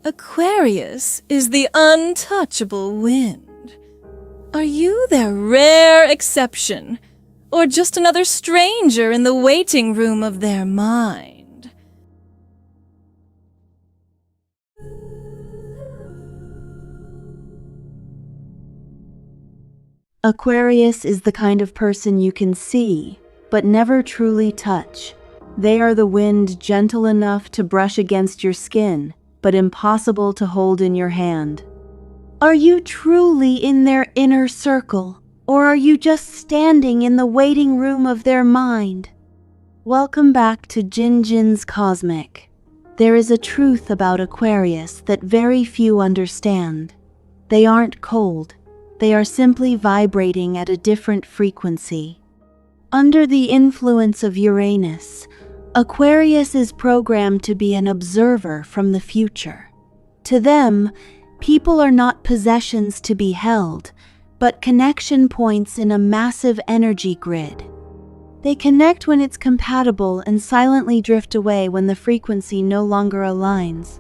Aquarius is the untouchable wind. Are you their rare exception, or just another stranger in the waiting room of their mind? Aquarius is the kind of person you can see, but never truly touch. They are the wind gentle enough to brush against your skin, but impossible to hold in your hand. Are you truly in their inner circle, or are you just standing in the waiting room of their mind? Welcome back to Jin's Cosmic. There is a truth about Aquarius that very few understand. They aren't cold. They are simply vibrating at a different frequency. Under the influence of Uranus, Aquarius is programmed to be an observer from the future. To them, people are not possessions to be held, but connection points in a massive energy grid. They connect when it's compatible and silently drift away when the frequency no longer aligns.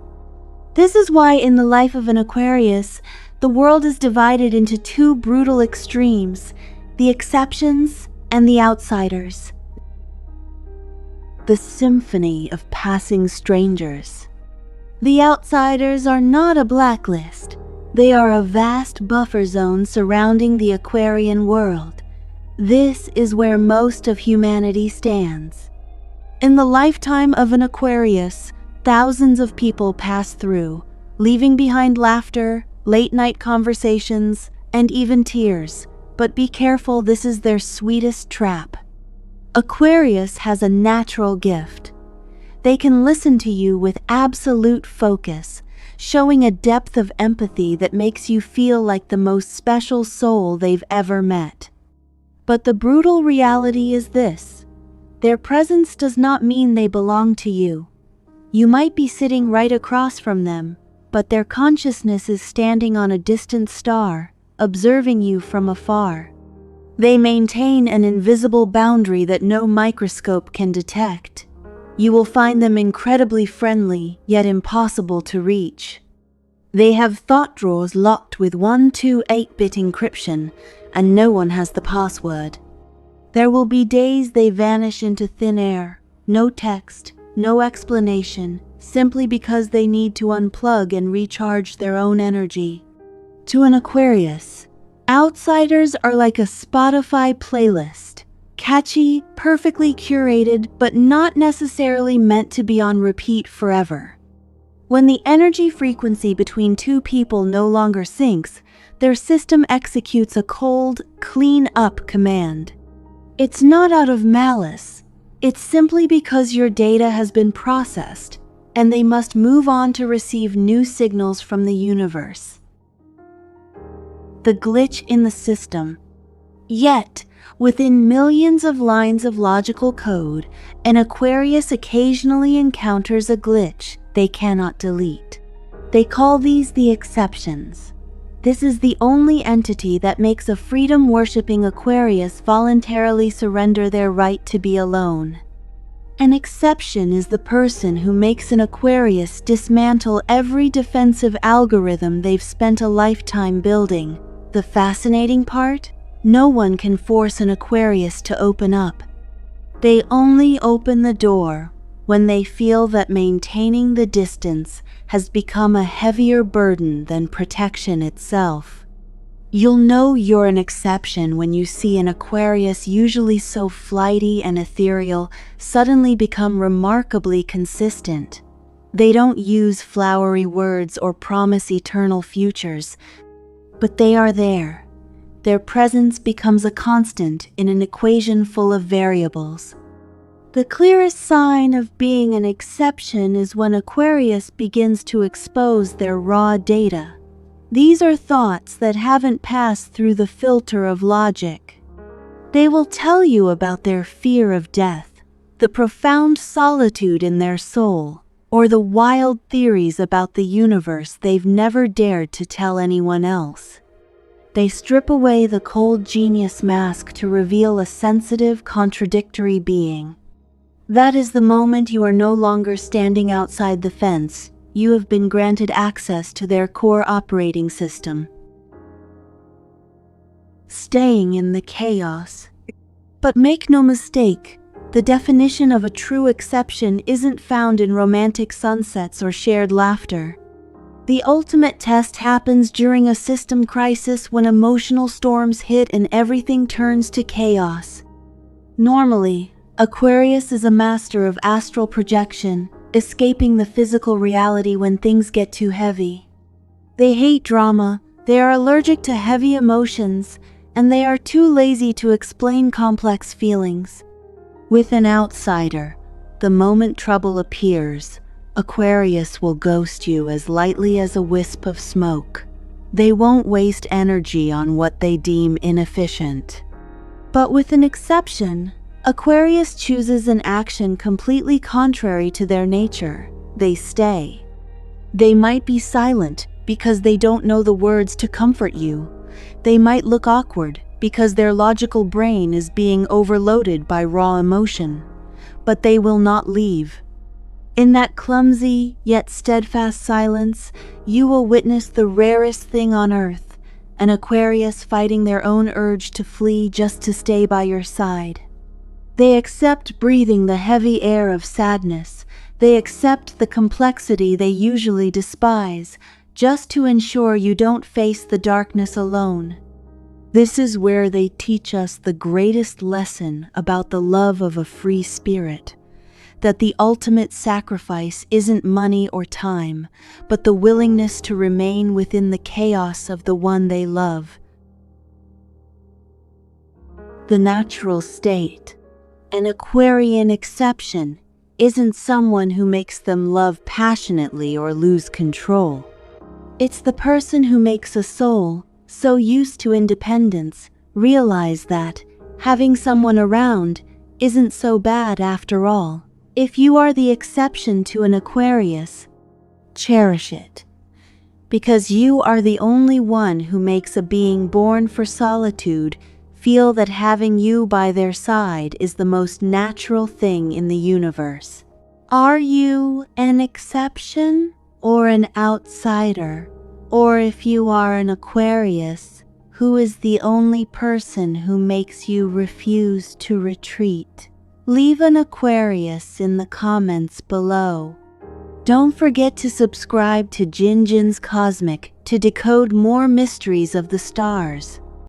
This is why in the life of an Aquarius, the world is divided into two brutal extremes, the exceptions and the outsiders. The symphony of passing strangers. The outsiders are not a blacklist. They are a vast buffer zone surrounding the Aquarian world. This is where most of humanity stands. In the lifetime of an Aquarius, thousands of people pass through, leaving behind laughter, late-night conversations, and even tears. But be careful, this is their sweetest trap. Aquarius has a natural gift. They can listen to you with absolute focus, showing a depth of empathy that makes you feel like the most special soul they've ever met. But the brutal reality is this: their presence does not mean they belong to you. You might be sitting right across from them, but their consciousness is standing on a distant star, observing you from afar. They maintain an invisible boundary that no microscope can detect. You will find them incredibly friendly, yet impossible to reach. They have thought drawers locked with 128-bit encryption, and no one has the password. There will be days they vanish into thin air, no text, no explanation, simply because they need to unplug and recharge their own energy. To an Aquarius, outsiders are like a Spotify playlist, catchy, perfectly curated, but not necessarily meant to be on repeat forever. When the energy frequency between two people no longer syncs, their system executes a cold, clean up command. It's not out of malice, it's simply because your data has been processed, and they must move on to receive new signals from the universe. The glitch in the system. Yet, within millions of lines of logical code, an Aquarius occasionally encounters a glitch they cannot delete. They call these the exceptions. This is the only entity that makes a freedom-worshipping Aquarius voluntarily surrender their right to be alone. An exception is the person who makes an Aquarius dismantle every defensive algorithm they've spent a lifetime building. The fascinating part? No one can force an Aquarius to open up. They only open the door when they feel that maintaining the distance has become a heavier burden than protection itself. You'll know you're an exception when you see an Aquarius, usually so flighty and ethereal, suddenly become remarkably consistent. They don't use flowery words or promise eternal futures, but they are there. Their presence becomes a constant in an equation full of variables. The clearest sign of being an exception is when Aquarius begins to expose their raw data. These are thoughts that haven't passed through the filter of logic. They will tell you about their fear of death, the profound solitude in their soul, or the wild theories about the universe they've never dared to tell anyone else. They strip away the cold genius mask to reveal a sensitive, contradictory being. That is the moment you are no longer standing outside the fence. you have been granted access to their core operating system. Staying in the chaos. But make no mistake, the definition of a true exception isn't found in romantic sunsets or shared laughter. The ultimate test happens during a system crisis when emotional storms hit and everything turns to chaos. Normally, Aquarius is a master of astral projection, escaping the physical reality when things get too heavy. They hate drama, they are allergic to heavy emotions, and they are too lazy to explain complex feelings. With an outsider, the moment trouble appears, Aquarius will ghost you as lightly as a wisp of smoke. They won't waste energy on what they deem inefficient. But with an exception, Aquarius chooses an action completely contrary to their nature. They stay. They might be silent because they don't know the words to comfort you. They might look awkward because their logical brain is being overloaded by raw emotion. But they will not leave. In that clumsy yet steadfast silence, you will witness the rarest thing on earth, an Aquarius fighting their own urge to flee just to stay by your side. They accept breathing the heavy air of sadness. They accept the complexity they usually despise, just to ensure you don't face the darkness alone. This is where they teach us the greatest lesson about the love of a free spirit, that the ultimate sacrifice isn't money or time, but the willingness to remain within the chaos of the one they love. The natural state. An Aquarian exception isn't someone who makes them love passionately or lose control. It's the person who makes a soul, so used to independence, realize that having someone around isn't so bad after all. If you are the exception to an Aquarius, cherish it, because you are the only one who makes a being born for solitude feel that having you by their side is the most natural thing in the universe. Are you an exception or an outsider? Or if you are an Aquarius, who is the only person who makes you refuse to retreat? Leave an Aquarius in the comments below. Don't forget to subscribe to Jinjin's Cosmic to decode more mysteries of the stars.